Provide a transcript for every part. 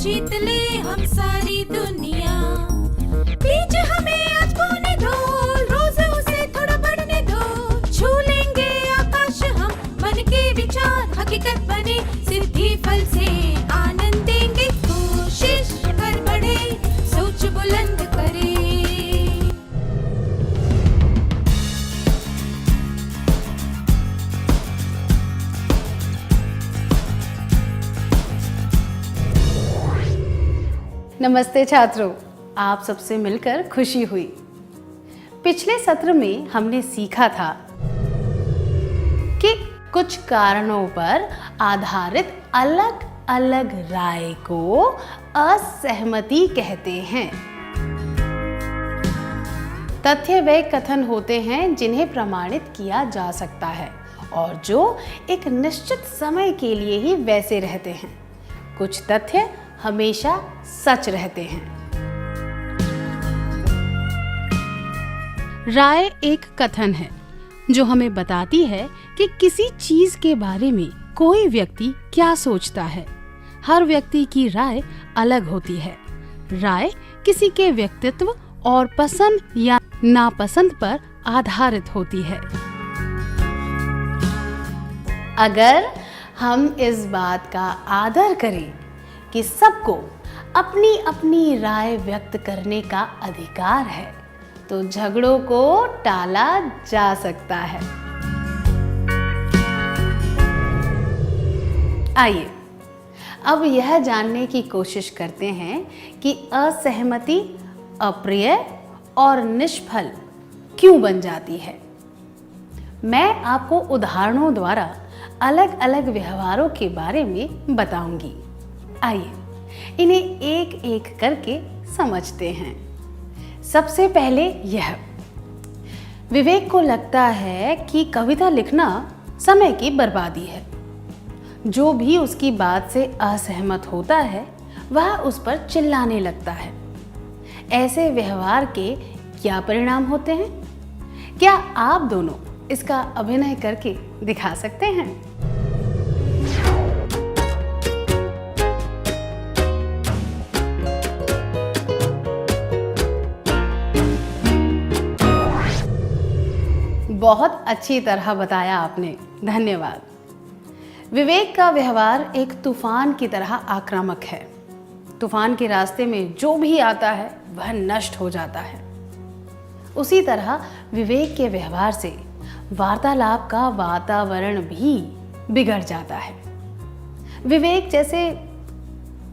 जीत ले हम सारी दुनिया। बीच हमें आज बोने दो, रोज उसे थोड़ा बढ़ने दो। छू लेंगे आकाश हम, मन के विचार हकीकत बने। सिद्धि फल से आनंद देंगे, कोशिश कर बढ़े, सोच बुलंद करे। नमस्ते छात्रों, आप सबसे मिलकर खुशी हुई। पिछले सत्र में हमने सीखा था कि कुछ कारणों पर आधारित अलग अलग राय को असहमति कहते हैं। तथ्य वे कथन होते हैं जिन्हें प्रमाणित किया जा सकता है और जो एक निश्चित समय के लिए ही वैसे रहते हैं। कुछ तथ्य हमेशा सच रहते हैं। राय एक कथन है जो हमें बताती है कि किसी चीज के बारे में कोई व्यक्ति क्या सोचता है। हर व्यक्ति की राय अलग होती है। राय किसी के व्यक्तित्व और पसंद या नापसंद पर आधारित होती है। अगर हम इस बात का आदर करें कि सबको अपनी अपनी राय व्यक्त करने का अधिकार है, तो झगड़ों को टाला जा सकता है। आइए अब यह जानने की कोशिश करते हैं कि असहमति अप्रिय और निष्फल क्यों बन जाती है। मैं आपको उदाहरणों द्वारा अलग अलग व्यवहारों के बारे में बताऊंगी। आइए इन्हें एक एक करके समझते हैं। सबसे पहले यह, विवेक को लगता है कि कविता लिखना समय की बर्बादी है। जो भी उसकी बात से असहमत होता है वह उस पर चिल्लाने लगता है। ऐसे व्यवहार के क्या परिणाम होते हैं? क्या आप दोनों इसका अभिनय करके दिखा सकते हैं? बहुत अच्छी तरह बताया आपने, धन्यवाद। विवेक का व्यवहार एक तूफान की तरह आक्रामक है। तूफान के रास्ते में जो भी आता है वह नष्ट हो जाता है। उसी तरह विवेक के व्यवहार से वार्तालाप का वातावरण भी बिगड़ जाता है। विवेक जैसे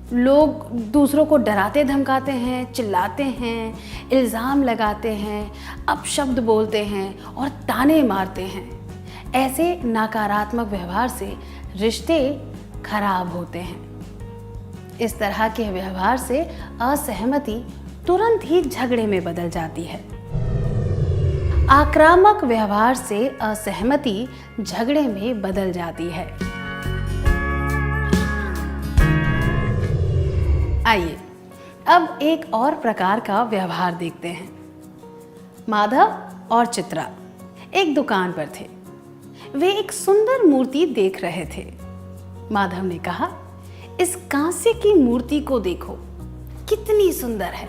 लोग दूसरों को डराते धमकाते हैं, चिल्लाते हैं, इल्ज़ाम लगाते हैं, अपशब्द बोलते हैं और ताने मारते हैं। ऐसे नकारात्मक व्यवहार से रिश्ते खराब होते हैं। इस तरह के व्यवहार से असहमति तुरंत ही झगड़े में बदल जाती है। आक्रामक व्यवहार से असहमति झगड़े में बदल जाती है। आइए अब एक और प्रकार का व्यवहार देखते हैं। माधव और चित्रा एक दुकान पर थे। वे एक सुंदर मूर्ति देख रहे थे। माधव ने कहा, इस कांसे की मूर्ति को देखो, कितनी सुंदर है।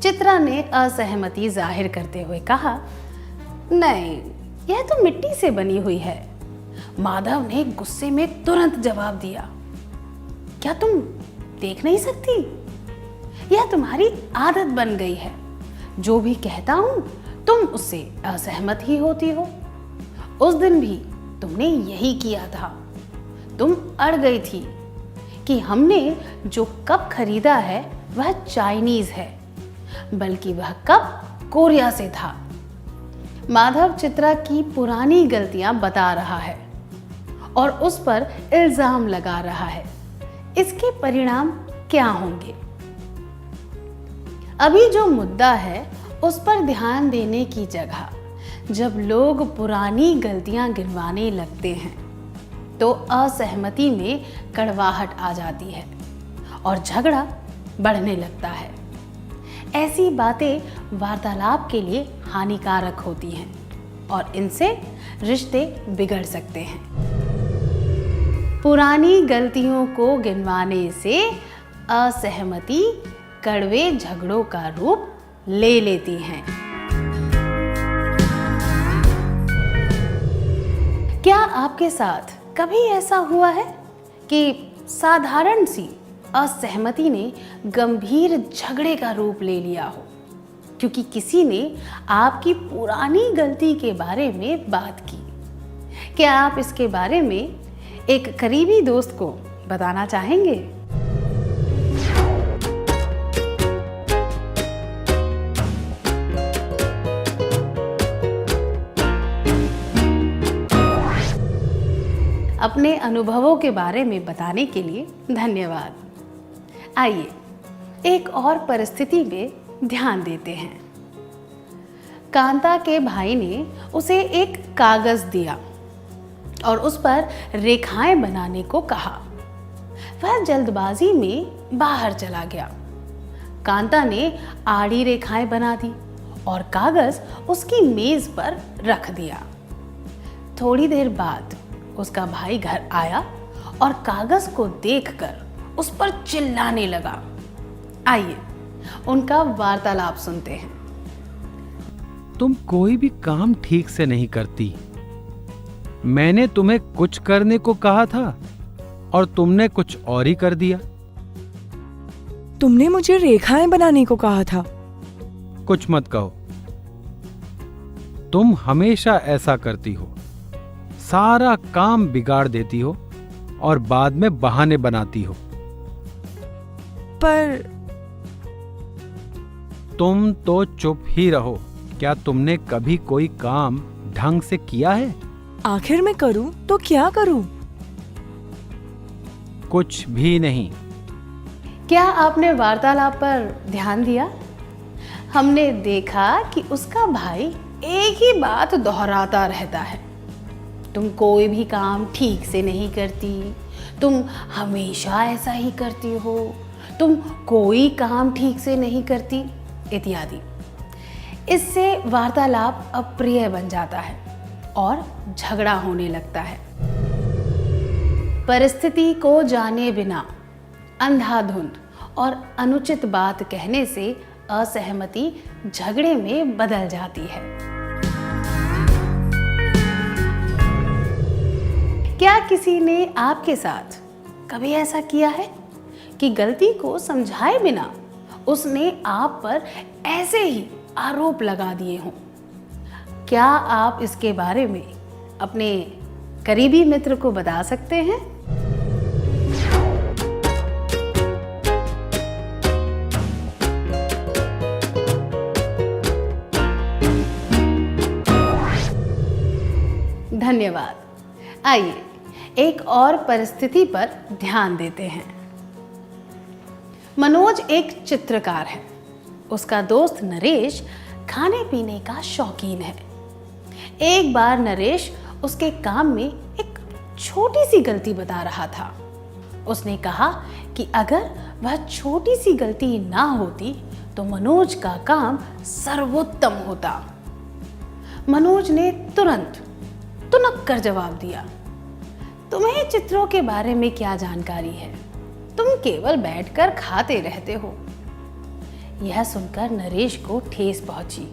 चित्रा ने असहमति जाहिर करते हुए कहा, नहीं, यह तो मिट्टी से बनी हुई है। माधव ने गुस्से में तुरंत जवाब दिया, क्या तुम देख नहीं सकती? यह तुम्हारी आदत बन गई है। जो भी कहता हूं तुम उससे असहमत ही होती हो। उस दिन भी तुमने यही किया था। तुम अड़ गई थी कि हमने जो कप खरीदा है वह चाइनीज है, बल्कि वह कप कोरिया से था। माधव चित्रा की पुरानी गलतियां बता रहा है और उस पर इल्जाम लगा रहा है। इसके परिणाम क्या होंगे? अभी जो मुद्दा है उस पर ध्यान देने की जगह जब लोग पुरानी गलतियां गिनवाने लगते हैं तो असहमति में कड़वाहट आ जाती है और झगड़ा बढ़ने लगता है। ऐसी बातें वार्तालाप के लिए हानिकारक होती हैं और इनसे रिश्ते बिगड़ सकते हैं। पुरानी गलतियों को गिनवाने से असहमति कड़वे झगड़ों का रूप ले लेती हैं। क्या आपके साथ कभी ऐसा हुआ है कि साधारण सी असहमति ने गंभीर झगड़े का रूप ले लिया हो, क्योंकि किसी ने आपकी पुरानी गलती के बारे में बात की? क्या आप इसके बारे में एक करीबी दोस्त को बताना चाहेंगे? अपने अनुभवों के बारे में बताने के लिए धन्यवाद। आइए एक और परिस्थिति में ध्यान देते हैं। कांता के भाई ने उसे एक कागज दिया और उस पर रेखाएं बनाने को कहा। वह जल्दबाजी में बाहर चला गया। कांता ने आड़ी रेखाएं बना दी और कागज उसकी मेज पर रख दिया। थोड़ी देर बाद उसका भाई घर आया और कागज को देखकर उस पर चिल्लाने लगा। आइए उनका वार्तालाप सुनते हैं। तुम कोई भी काम ठीक से नहीं करती। मैंने तुम्हें कुछ करने को कहा था और तुमने कुछ और ही कर दिया। तुमने मुझे रेखाएं बनाने को कहा था। कुछ मत कहो। तुम हमेशा ऐसा करती हो, सारा काम बिगाड़ देती हो और बाद में बहाने बनाती हो। पर तुम तो चुप ही रहो। क्या तुमने कभी कोई काम ढंग से किया है? आखिर मैं करूं तो क्या करूं? कुछ भी नहीं। क्या आपने वार्तालाप पर ध्यान दिया? हमने देखा कि उसका भाई एक ही बात दोहराता रहता है। तुम कोई भी काम ठीक से नहीं करती, तुम हमेशा ऐसा ही करती हो, तुम कोई काम ठीक से नहीं करती, इत्यादि। इससे वार्तालाप अप्रिय बन जाता है और झगड़ा होने लगता है। परिस्थिति को जाने बिना अंधाधुंध और अनुचित बात कहने से असहमति झगड़े में बदल जाती है। क्या किसी ने आपके साथ कभी ऐसा किया है कि गलती को समझाए बिना उसने आप पर ऐसे ही आरोप लगा दिए हों? क्या आप इसके बारे में अपने करीबी मित्र को बता सकते हैं? धन्यवाद। आइए एक और परिस्थिति पर ध्यान देते हैं। मनोज एक चित्रकार है। उसका दोस्त नरेश खाने पीने का शौकीन है। एक बार नरेश उसके काम में एक छोटी सी गलती बता रहा था। उसने कहा कि अगर वह छोटी सी गलती ना होती तो मनोज का काम सर्वोत्तम होता। मनोज ने तुरंत तुनक कर जवाब दिया, तुम्हें चित्रों के बारे में क्या जानकारी है? तुम केवल बैठकर खाते रहते हो। यह सुनकर नरेश को ठेस पहुंची।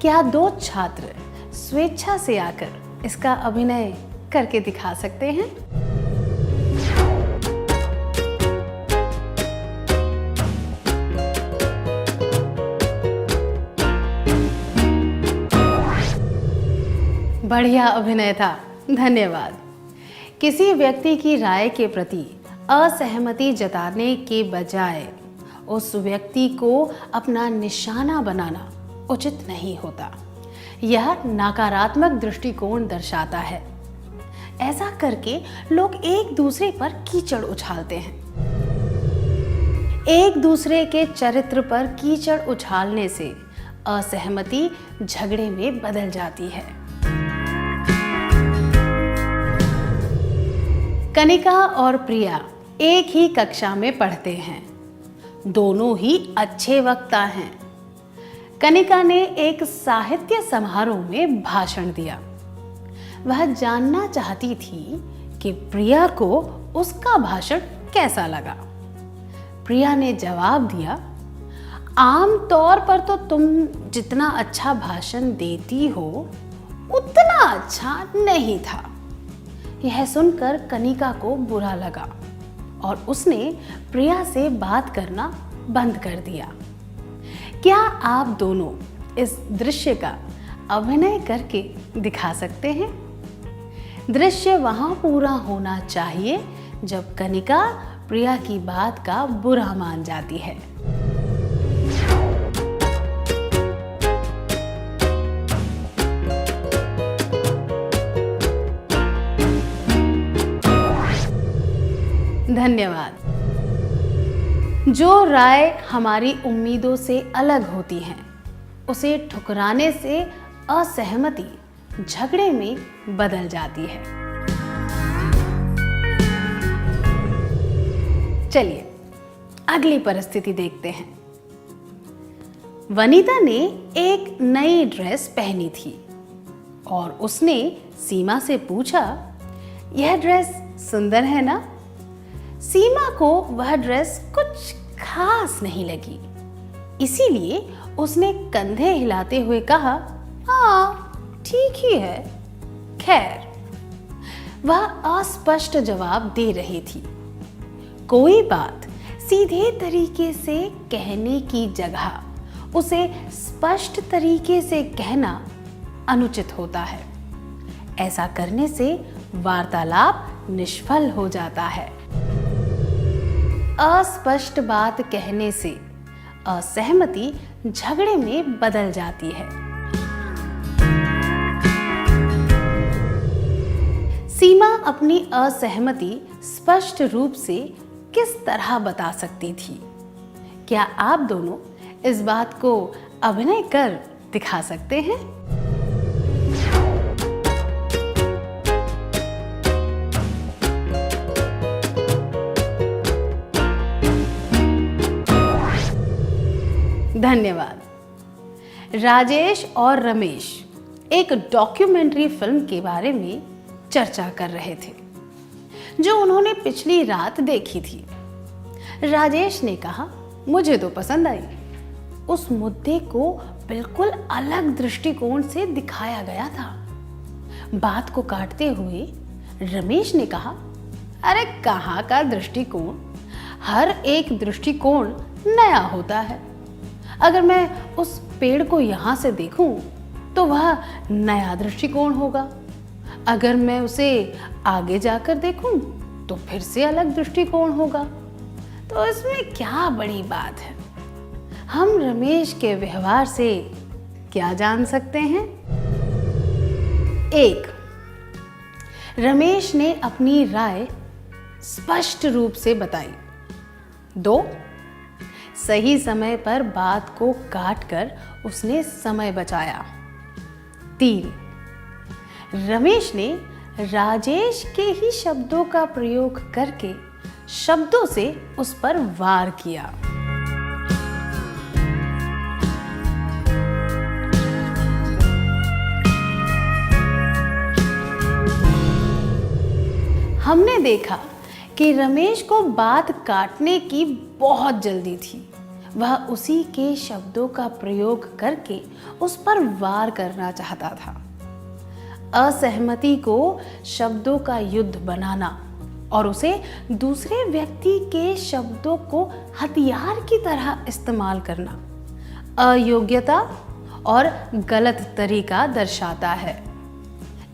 क्या दो छात्र स्वेच्छा से आकर इसका अभिनय करके दिखा सकते हैं? बढ़िया अभिनय था, धन्यवाद। किसी व्यक्ति की राय के प्रति असहमति जताने के बजाय उस व्यक्ति को अपना निशाना बनाना उचित नहीं होता। यह नकारात्मक दृष्टिकोण दर्शाता है। ऐसा करके लोग एक दूसरे पर कीचड़ उछालते हैं। एक दूसरे के चरित्र पर कीचड़ उछालने से असहमति झगड़े में बदल जाती है। कनिका और प्रिया एक ही कक्षा में पढ़ते हैं। दोनों ही अच्छे वक्ता हैं। कनिका ने एक साहित्य समारोह में भाषण दिया। वह जानना चाहती थी कि प्रिया को उसका भाषण कैसा लगा। प्रिया ने जवाब दिया, आम तौर पर तो तुम जितना अच्छा भाषण देती हो उतना अच्छा नहीं था। यह सुनकर कनिका को बुरा लगा और उसने प्रिया से बात करना बंद कर दिया। क्या आप दोनों इस दृश्य का अभिनय करके दिखा सकते हैं? दृश्य वहां पूरा होना चाहिए जब कनिका प्रिया की बात का बुरा मान जाती है। धन्यवाद। जो राय हमारी उम्मीदों से अलग होती है उसे ठुकराने से असहमति झगड़े में बदल जाती है। चलिए अगली परिस्थिति देखते हैं। वनीता ने एक नई ड्रेस पहनी थी और उसने सीमा से पूछा, यह ड्रेस सुंदर है ना? सीमा को वह ड्रेस कुछ खास नहीं लगी, इसीलिए उसने कंधे हिलाते हुए कहा, हाँ ठीक ही है। खैर, वह अस्पष्ट जवाब दे रही थी। कोई बात सीधे तरीके से कहने की जगह उसे स्पष्ट तरीके से कहना अनुचित होता है। ऐसा करने से वार्तालाप निष्फल हो जाता है। अस्पष्ट बात कहने से असहमति झगड़े में बदल जाती है। सीमा अपनी असहमति स्पष्ट रूप से किस तरह बता सकती थी? क्या आप दोनों इस बात को अभिनय कर दिखा सकते हैं? धन्यवाद। राजेश और रमेश एक डॉक्यूमेंट्री फिल्म के बारे में चर्चा कर रहे थे जो उन्होंने पिछली रात देखी थी। राजेश ने कहा, मुझे तो पसंद आई। उस मुद्दे को बिल्कुल अलग दृष्टिकोण से दिखाया गया था। बात को काटते हुए रमेश ने कहा, अरे कहाँ का दृष्टिकोण, हर एक दृष्टिकोण नया होता है। अगर मैं उस पेड़ को यहाँ से देखूं तो वह नया दृष्टिकोण होगा, अगर मैं उसे आगे जाकर देखूं तो फिर से अलग दृष्टिकोण होगा। तो इसमें क्या बड़ी बात है? हम रमेश के व्यवहार से क्या जान सकते हैं? 1. रमेश ने अपनी राय स्पष्ट रूप से बताई। 2. सही समय पर बात को काटकर उसने समय बचाया। 3. रमेश ने राजेश के ही शब्दों का प्रयोग करके शब्दों से उस पर वार किया। हमने देखा कि रमेश को बात काटने की बहुत जल्दी थी। वह उसी के शब्दों का प्रयोग करके उस पर वार करना चाहता था। असहमति को शब्दों का युद्ध बनाना और उसे दूसरे व्यक्ति के शब्दों को हथियार की तरह इस्तेमाल करना अयोग्यता और गलत तरीका दर्शाता है।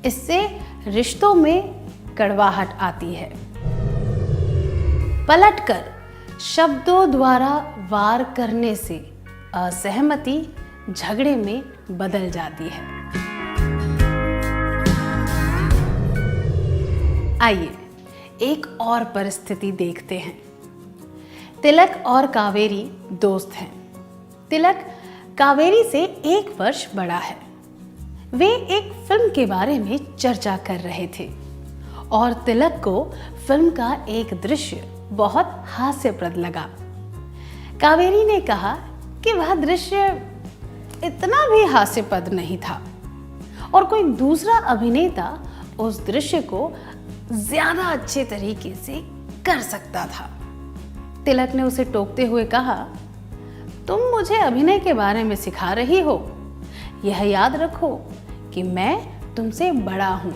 इससे रिश्तों में कड़वाहट आती है। पलटकर शब्दों द्वारा वार करने से असहमति झगड़े में बदल जाती है। आइए एक और परिस्थिति देखते हैं। तिलक और कावेरी दोस्त हैं। तिलक कावेरी से 1 वर्ष बड़ा है। वे एक फिल्म के बारे में चर्चा कर रहे थे और तिलक को फिल्म का एक दृश्य बहुत हास्यप्रद लगा। कावेरी ने कहा कि वह दृश्य इतना भी हास्यप्रद नहीं था और कोई दूसरा अभिनेता उस दृश्य को ज्यादा अच्छे तरीके से कर सकता था। तिलक ने उसे टोकते हुए कहा, तुम मुझे अभिनय के बारे में सिखा रही हो। यह याद रखो कि मैं तुमसे बड़ा हूं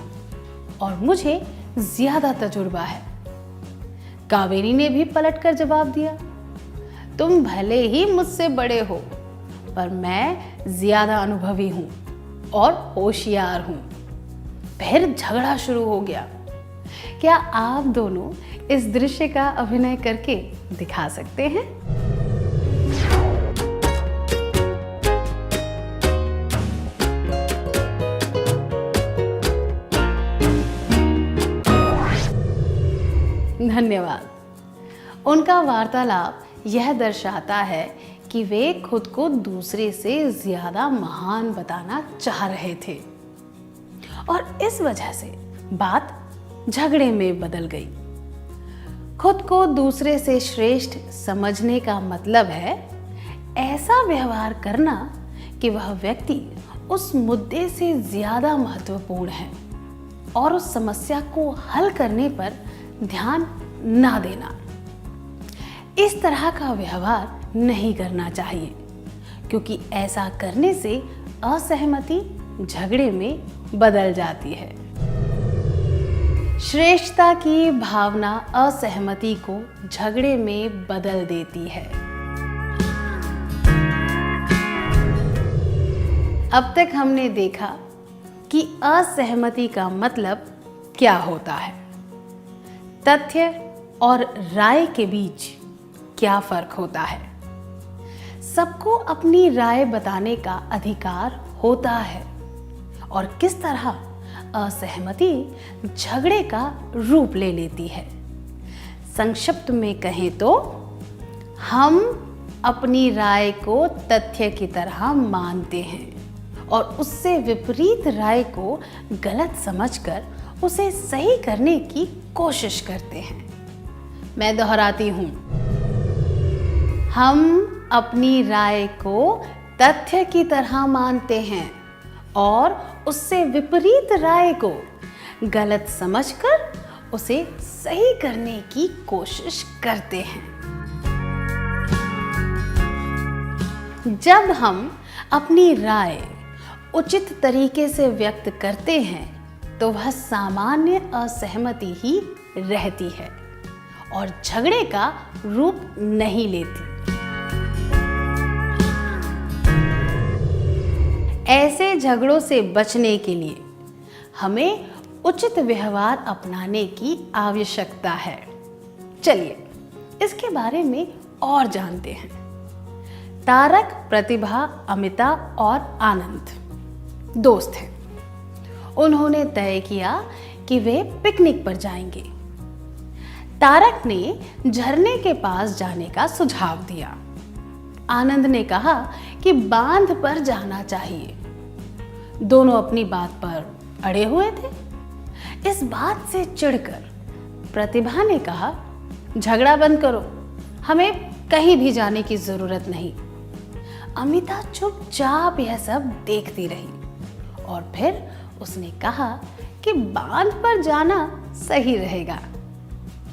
और मुझे ज्यादा तजुर्बा है। कावेरी ने भी पलटकर जवाब दिया, तुम भले ही मुझसे बड़े हो, पर मैं ज्यादा अनुभवी हूं और होशियार हूं। फिर झगड़ा शुरू हो गया। क्या आप दोनों इस दृश्य का अभिनय करके दिखा सकते हैं? धन्यवाद। उनका वार्तालाप यह दर्शाता है कि वे खुद को दूसरे से ज्यादा महान बताना चाह रहे थे और इस वजह से बात झगड़े में बदल गई। खुद को दूसरे से श्रेष्ठ समझने का मतलब है ऐसा व्यवहार करना कि वह व्यक्ति उस मुद्दे से ज्यादा महत्वपूर्ण है और उस समस्या को हल करने पर ध्यान ना देना। इस तरह का व्यवहार नहीं करना चाहिए, क्योंकि ऐसा करने से असहमति झगड़े में बदल जाती है। श्रेष्ठता की भावना असहमति को झगड़े में बदल देती है। अब तक हमने देखा कि असहमति का मतलब क्या होता है, तथ्य और राय के बीच क्या फर्क होता है। सबको अपनी राय बताने का अधिकार होता है और किस तरह असहमति झगड़े का रूप ले लेती है। संक्षिप्त में कहें तो हम अपनी राय को तथ्य की तरह मानते हैं और उससे विपरीत राय को गलत समझकर उसे सही करने की कोशिश करते हैं। मैं दोहराती हूं, हम अपनी राय को तथ्य की तरह मानते हैं और उससे विपरीत राय को गलत समझकर उसे सही करने की कोशिश करते हैं। जब हम अपनी राय उचित तरीके से व्यक्त करते हैं तो वह सामान्य असहमति ही रहती है और झगड़े का रूप नहीं लेती। ऐसे झगड़ों से बचने के लिए हमें उचित व्यवहार अपनाने की आवश्यकता है। चलिए इसके बारे में और जानते हैं। तारक, प्रतिभा, अमिता और आनंद दोस्त हैं। उन्होंने तय किया कि वे पिकनिक पर जाएंगे। तारक ने झरने के पास जाने का सुझाव दिया। आनंद ने कहा कि बांध पर जाना चाहिए। दोनों अपनी बात पर अड़े हुए थे। इस बात से चिढ़कर प्रतिभा ने कहा, झगड़ा बंद करो, हमें कहीं भी जाने की जरूरत नहीं। अमिता चुपचाप यह सब देखती रही और फिर उसने कहा कि बांध पर जाना सही रहेगा।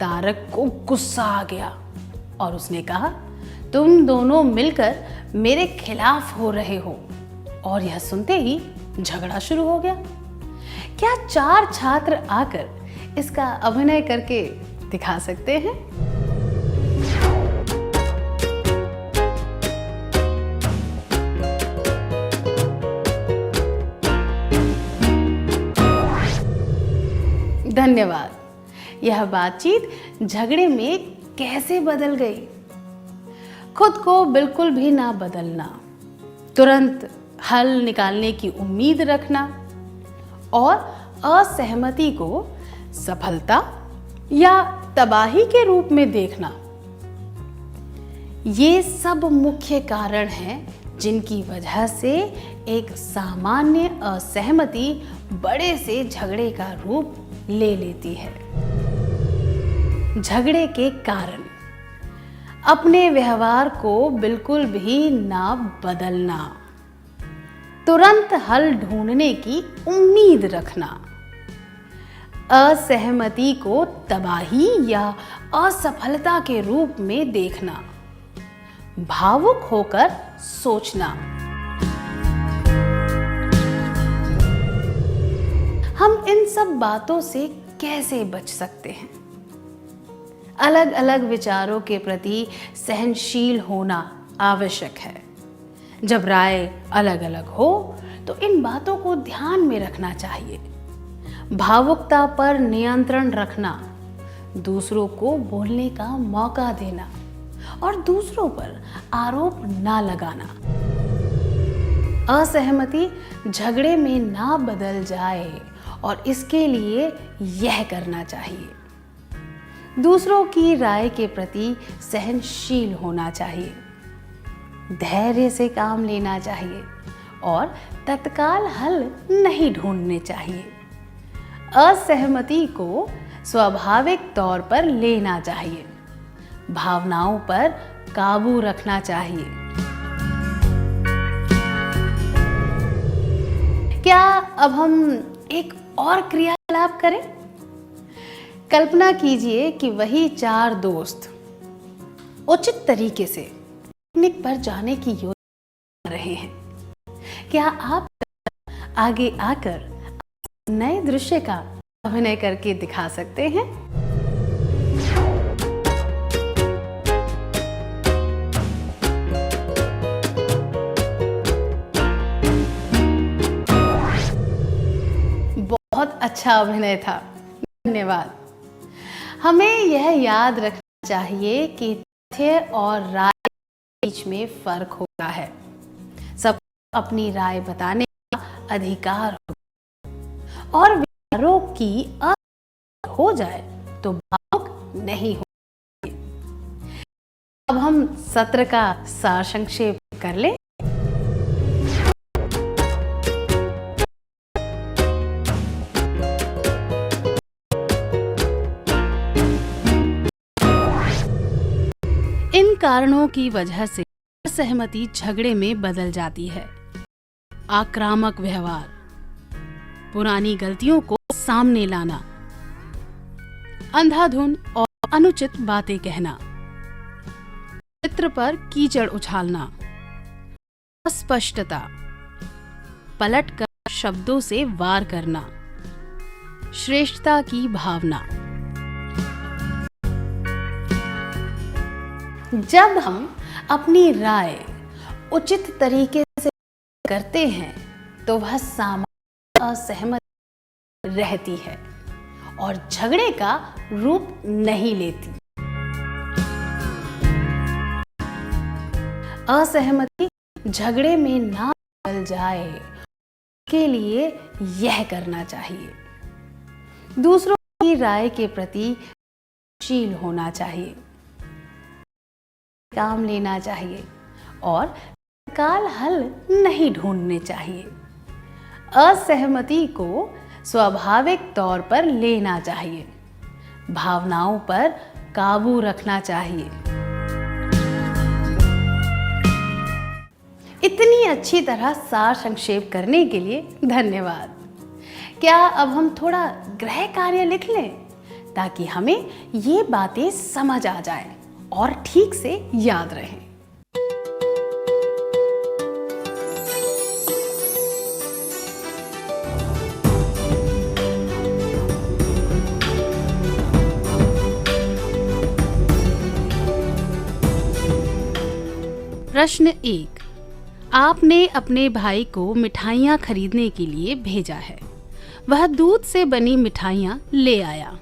तारक को गुस्सा आ गया और उसने कहा, तुम दोनों मिलकर मेरे खिलाफ हो रहे हो। और यह सुनते ही झगड़ा शुरू हो गया। क्या 4 छात्र आकर इसका अभिनय करके दिखा सकते हैं? धन्यवाद। यह बातचीत झगड़े में कैसे बदल गई? खुद को बिल्कुल भी ना बदलना, तुरंत हल निकालने की उम्मीद रखना और असहमति को सफलता या तबाही के रूप में देखना, ये सब मुख्य कारण हैं जिनकी वजह से एक सामान्य असहमति बड़े से झगड़े का रूप ले लेती है। झगड़े के कारण अपने व्यवहार को बिल्कुल भी ना बदलना, तुरंत हल ढूंढने की उम्मीद रखना, असहमति को तबाही या असफलता के रूप में देखना, भावुक होकर सोचना। हम इन सब बातों से कैसे बच सकते हैं? अलग अलग विचारों के प्रति सहनशील होना आवश्यक है। जब राय अलग अलग हो तो इन बातों को ध्यान में रखना चाहिए। भावुकता पर नियंत्रण रखना, दूसरों को बोलने का मौका देना और दूसरों पर आरोप ना लगाना। असहमति झगड़े में ना बदल जाए और इसके लिए यह करना चाहिए। दूसरों की राय के प्रति सहनशील होना चाहिए, धैर्य से काम लेना चाहिए और तत्काल हल नहीं ढूंढने चाहिए। असहमति को स्वाभाविक तौर पर लेना चाहिए, भावनाओं पर काबू रखना चाहिए। क्या अब हम एक और क्रियाकलाप करें? कल्पना कीजिए कि वही 4 दोस्त उचित तरीके से पिकनिक पर जाने की योजना कर रहे हैं। क्या आप आगे आकर नए दृश्य का अभिनय करके दिखा सकते हैं? बहुत अच्छा अभिनय था, धन्यवाद। हमें यह याद रखना चाहिए कि तथ्य और राय के बीच में फर्क होता है। सब अपनी राय बताने का अधिकार होता और विचारों की हो जाए तो भावुक नहीं हो। अब हम सत्र का सार संक्षेप कर लें। इन कारणों की वजह से असहमति झगड़े में बदल जाती है। आक्रामक व्यवहार, पुरानी गलतियों को सामने लाना, अंधाधुन और अनुचित बातें कहना, चित्र पर कीचड़ उछालना, अस्पष्टता, पलटकर शब्दों से वार करना, श्रेष्ठता की भावना। जब हम अपनी राय उचित तरीके से करते हैं तो वह सामान्य असहमति रहती है और झगड़े का रूप नहीं लेती। असहमति झगड़े में ना बदल जाए के लिए यह करना चाहिए। दूसरों की राय के प्रति शील होना चाहिए, काम लेना चाहिए और तत्काल हल नहीं ढूंढने चाहिए। असहमति को स्वाभाविक तौर पर लेना चाहिए, भावनाओं पर काबू रखना चाहिए। इतनी अच्छी तरह सार संक्षेप करने के लिए धन्यवाद। क्या अब हम थोड़ा गृह कार्य लिख लें ताकि हमें ये बातें समझ आ जाए और ठीक से याद रहें। प्रश्न 1। आपने अपने भाई को मिठाइयाँ खरीदने के लिए भेजा है। वह दूध से बनी मिठाइयाँ ले आया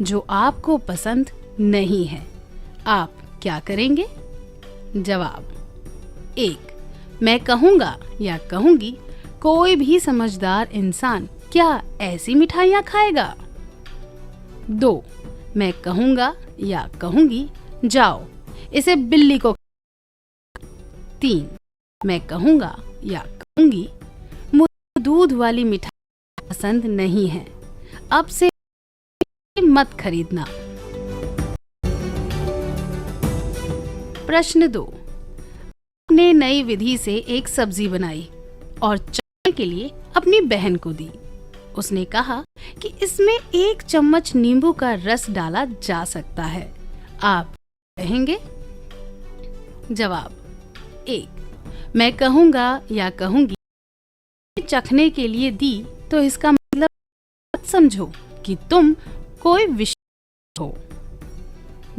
जो आपको पसंद नहीं है। आप क्या करेंगे? जवाब। 1। मैं कहूँगा या कहूँगी, कोई भी समझदार इंसान क्या ऐसी मिठाइयाँ खाएगा? 2। मैं कहूँगा या कहूँगी, जाओ इसे बिल्ली को। 3। मैं कहूँगा या कहूँगी, मुझे दूध वाली मिठाई पसंद नहीं है, अब से मत खरीदना। प्रश्न 2। आपने नई विधि से एक सब्जी बनाई और चाय के लिए अपनी बहन को दी। उसने कहा कि इसमें 1 चम्मच नींबू का रस डाला जा सकता है। आप कहेंगे? जवाब 1। मैं कहूँगा या कहूँगी चखने के लिए दी तो इसका मतलब मत समझो कि तुम कोई विशेष हो।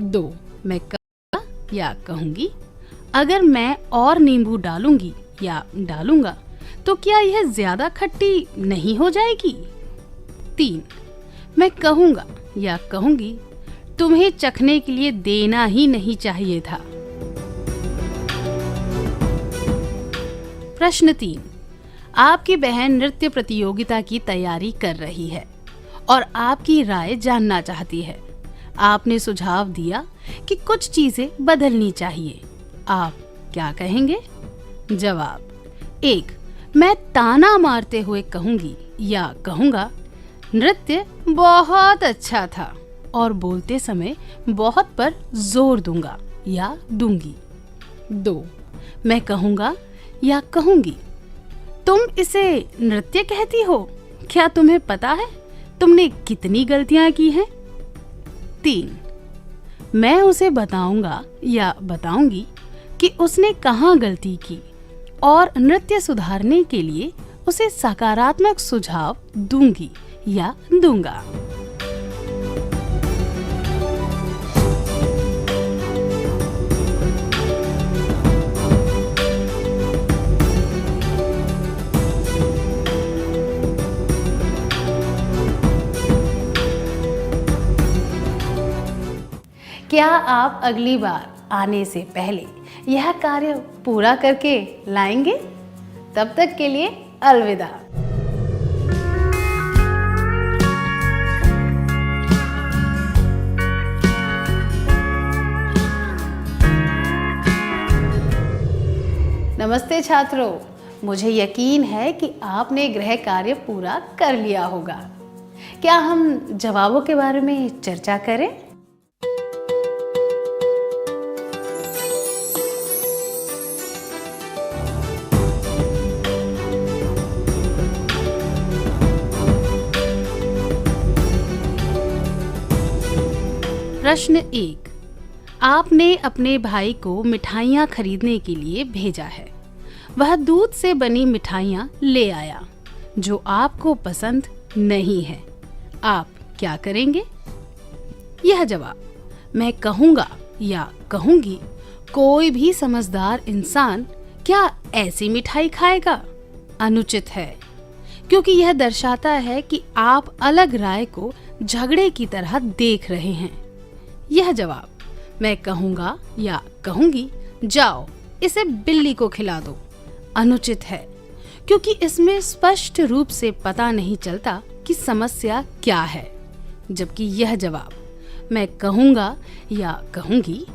2। मैं कहूँगा या कहूँगी अगर मैं और नींबू डालूंगी या डालूंगा तो क्या यह ज्यादा खट्टी नहीं हो जाएगी? 3। मैं कहूँगा या कहूँगी तुम्हें चखने के लिए देना ही नहीं चाहिए था। प्रश्न 3। आपकी बहन नृत्य प्रतियोगिता की तैयारी कर रही है और आपकी राय जानना चाहती है। आपने सुझाव दिया कि कुछ चीजें बदलनी चाहिए। आप क्या कहेंगे? जवाब 1। मैं ताना मारते हुए कहूंगी या कहूंगा नृत्य बहुत अच्छा था और बोलते समय बहुत पर जोर दूंगा या दूंगी। 2। मैं कहूंगा या कहूंगी तुम इसे नृत्य कहती हो? क्या तुम्हें पता है तुमने कितनी गलतियां की हैं? 3। मैं उसे बताऊंगा या बताऊंगी कि उसने कहाँ गलती की और नृत्य सुधारने के लिए उसे सकारात्मक सुझाव दूंगी या दूंगा। क्या आप अगली बार आने से पहले यह कार्य पूरा करके लाएंगे? तब तक के लिए अलविदा। नमस्ते छात्रों, मुझे यकीन है कि आपने गृह कार्य पूरा कर लिया होगा। क्या हम जवाबों के बारे में चर्चा करें? प्रश्न 1। आपने अपने भाई को मिठाइयाँ खरीदने के लिए भेजा है। वह दूध से बनी मिठाइयाँ ले आया जो आपको पसंद नहीं है। आप क्या करेंगे? यह जवाब मैं कहूँगा या कहूँगी कोई भी समझदार इंसान क्या ऐसी मिठाई खाएगा? अनुचित है, क्योंकि यह दर्शाता है कि आप अलग राय को झगड़े की तरह देख रहे हैं। यह जवाब मैं कहूँगा या कहूँगी जाओ इसे बिल्ली को खिला दो अनुचित है, क्योंकि इसमें स्पष्ट रूप से पता नहीं चलता कि समस्या क्या है। जबकि यह जवाब मैं कहूँगा या कहूँगी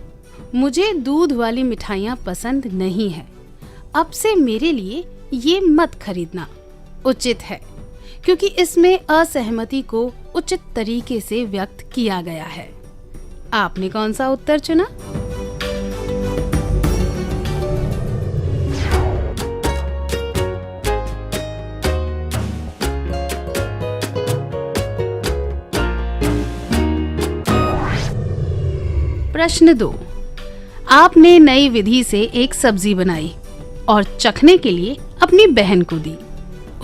मुझे दूध वाली मिठाइयाँ पसंद नहीं है, अब से मेरे लिए ये मत खरीदना उचित है, क्योंकि इसमें असहमति को उचित तरीके से व्यक्त किया गया है। आपने कौन सा उत्तर चुना? प्रश्न 2। आपने नई विधि से एक सब्जी बनाई और चखने के लिए अपनी बहन को दी।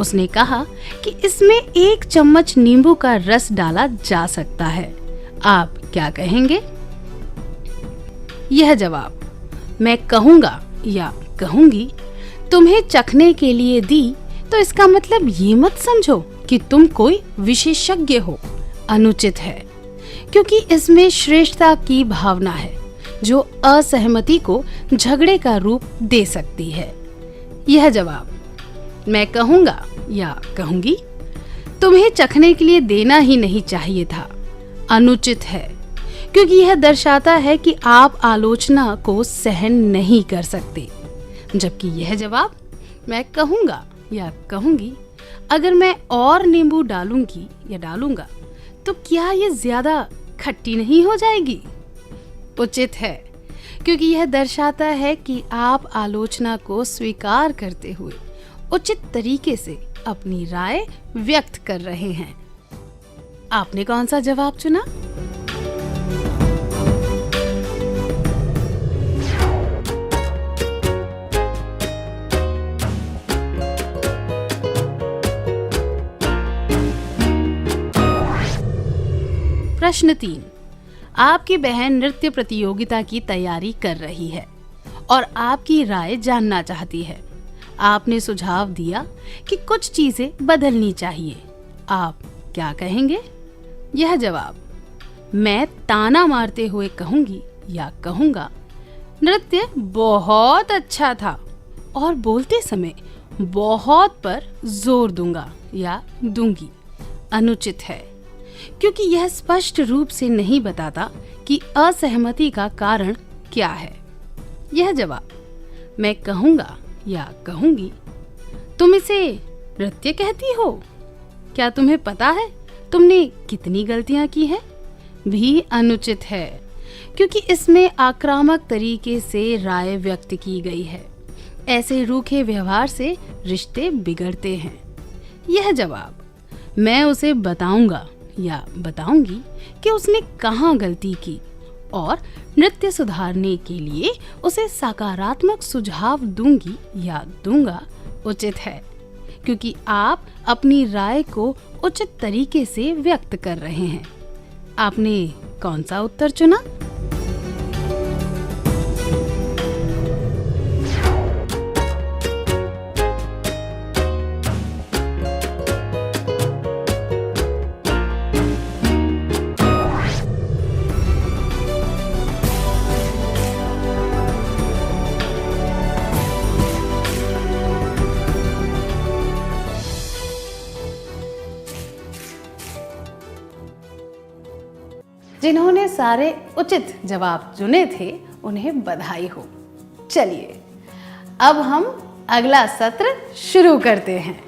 उसने कहा कि इसमें 1 चम्मच नींबू का रस डाला जा सकता है। आप क्या कहेंगे? यह जवाब मैं कहूँगा या कहूँगी तुम्हें चखने के लिए दी तो इसका मतलब ये मत समझो कि तुम कोई विशेषज्ञ हो। अनुचित है, क्योंकि इसमें श्रेष्ठता की भावना है जो असहमति को झगड़े का रूप दे सकती है। यह जवाब मैं कहूँगा या कहूँगी तुम्हें चखने के लिए देना ही नहीं चाहिए था। अनुचित है, क्योंकि यह दर्शाता है कि आप आलोचना को सहन नहीं कर सकते। जबकि यह जवाब मैं कहूँगा या कहूँगी अगर मैं और नींबू डालूंगी या डालूंगा तो क्या ये ज्यादा खट्टी नहीं हो जाएगी? उचित है, क्योंकि यह दर्शाता है कि आप आलोचना को स्वीकार करते हुए उचित तरीके से अपनी राय व्यक्त कर रहे हैं। आपने कौन सा जवाब चुना? प्रश्न 3। आपकी बहन नृत्य प्रतियोगिता की तैयारी कर रही है और आपकी राय जानना चाहती है। आपने सुझाव दिया कि कुछ चीजें बदलनी चाहिए। आप क्या कहेंगे? यह जवाब, मैं ताना मारते हुए कहूंगी या कहूंगा, नृत्य बहुत अच्छा था और बोलते समय बहुत पर जोर दूंगा या दूंगी, अनुचित है, क्योंकि यह स्पष्ट रूप से नहीं बताता कि असहमति का कारण क्या है। यह जवाब, मैं कहूंगा या कहूंगी, तुम इसे नृत्य कहती हो? क्या तुम्हें पता है तुमने कितनी गलतियां की हैं? भी अनुचित है, क्योंकि इसमें आक्रामक तरीके से राय व्यक्त की गई है। ऐसे रूखे व्यवहार से रिश्ते बिगड़ते हैं। यह जवाब, मैं उसे बताऊंगा या बताऊंगी कि उसने कहाँ गलती की और नृत्य सुधारने के लिए उसे सकारात्मक सुझाव दूंगी या दूंगा, उचित है, क्योंकि आप अपनी राय को उचित तरीके से व्यक्त कर रहे हैं। आपने कौन सा उत्तर चुना? जिन्होंने सारे उचित जवाब चुने थे उन्हें बधाई हो। चलिए अब हम अगला सत्र शुरू करते हैं।